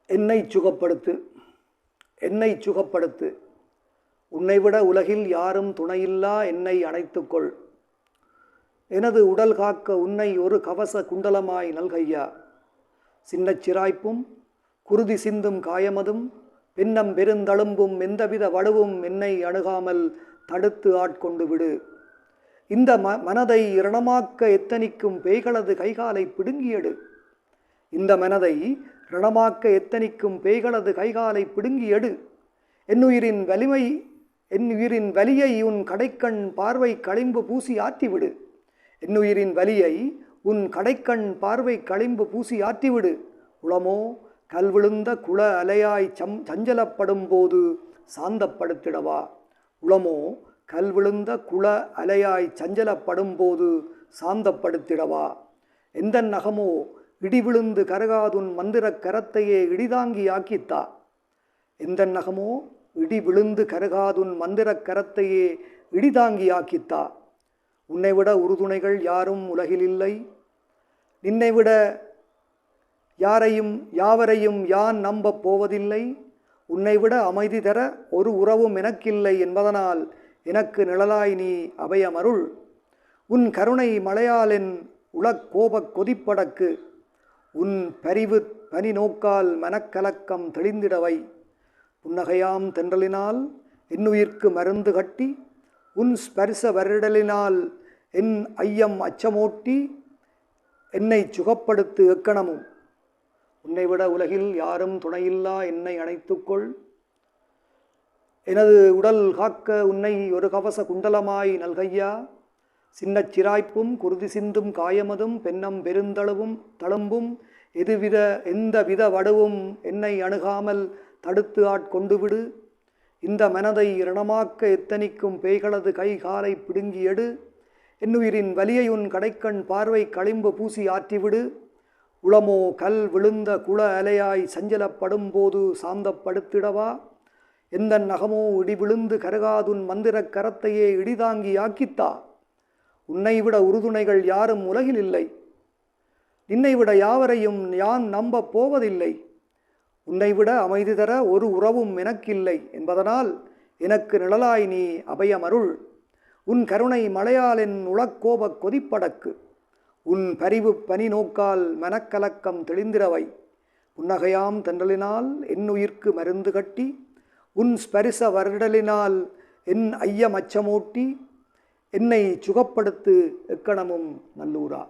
என்னை சுகப்படுத்து, என்னை சுகப்படுத்து, உன்னைவிட உலகில் யாரும் துணையில்லா என்னை அணைத்துக்கொள். எனது உடல் காக்க உன்னை ஒரு கவச குண்டலமாய் நல்கையா. சின்னச் சிராய்ப்பும் குருதி சிந்தும் காயமதும் பின்னம் பெருந்தழும்பும் எந்தவித வடுவும் என்னை அணுகாமல் தடுத்து ஆட்கொண்டு விடு. இந்த மனதை ரணமாக்க எத்தனிக்கும் பேய்களது கைகாலை பிடுங்கியடு. இந்த மனதை ரணமாக்க எத்தனிக்கும் பேய்களது கைகாலை பிடுங்கியடு. என்னுயிரின் வலியை உன் கடைக்கண் பார்வை களிம்பு பூசி ஆற்றிவிடு. என்னுயிரின் வலியை உன் கடைக்கண் பார்வை களிம்பு பூசி ஆற்றிவிடு. உளமோ கல்விழுந்த குள அலையாய் சஞ்சலப்படும் போது சாந்தப்படுத்திடவா. உளமோ கல்விழுந்த குள அலையாய் சஞ்சலப்படும் போது சாந்தப்படுத்திடவா. எந்த நகமோ இடிவிழுந்து கரகாதுன் மந்திரக் கரத்தையே இடிதாங்கி ஆக்கித்தா. எந்த நகமோ இடி விழுந்து கரகாதுன் மந்திரக் கரத்தையே இடிதாங்கி ஆக்கித்தா. உன்னைவிட உறுதுணைகள் யாரும் உலகில் இல்லை. நின்னைவிட யாவரையும் யான் நம்பப் போவதில்லை. உன்னைவிட அமைதி தர ஒரு உறவும் எனக்கில்லை என்பதனால் எனக்கு நிழலாய் நீ அபயமருள். உன் கருணை மழையால் என் உளக்கோபக் கொதிப்படக்கு. உன் பரிவு பனி நோக்கால் மனக்கலக்கம் தெளிந்திடவை. புன்னகையாம் தென்றலினால் என்னுயிர்க்கு மருந்து கட்டி. உன் ஸ்பரிச வருடலினால் என் ஐயம் அச்சமோட்டி. என்னை சுகப்படுத்து எக்கணமும். உன்னைவிட உலகில் யாரும் துணையில்லா என்னை அணைத்துக்கொள். எனது உடல் காக்க உன்னை ஒரு கவச குண்டலமாய் நல்கையா. சின்னச் சிராய்ப்பும் குருதி சிந்தும் காயமதும் பென்னம் பெருந்தழும்பும் எந்த வித வடுவும் என்னை அணுகாமல் தடுத்து ஆட்கொண்டு விடு. இந்த மனதை ரணமாக்க எத்தனிக்கும் பேய்களது கை காலை பிடுங்கி எடு. என்னுயிரின் வலியை உன் கடைக்கண் பார்வை களிம்பு பூசி ஆற்றிவிடு. உளமோ கல் விழுந்த குள அலையாய் சஞ்சலப்படும் போது சாந்தப்படுத்திடவா. எந்த நகமோ இடி விழுந்து கரகாதுன் மந்திரக் கரத்தையே இடிதாங்கி ஆக்கித்தா. உன்னைவிட உறுதுணைகள் யாரும் உலகில் இல்லை. நின்னைவிட யாவரையும் யான் நம்பப் போவதில்லை. உன்னைவிட அமைதி தர ஒரு உறவும் எனக்கில்லை என்பதனால் எனக்கு நிழலாய் நீ அபயமருள். உன் கருணை மழையால் என் உளக்கோபக் கொதிப்படக்கு. உன் பரிவு பனி நோக்கால் மனக்கலக்கம் தெளிந்திரவை. புன்னகையாம் தென்றலினால் என்னுயிர்க்கு மருந்து கட்டி. உன் ஸ்பரிச வருடலினால் என் ஐயம் அச்சமூட்டி. என்னை சுகப்படுத்து எக்கணமும் நல்லூரா.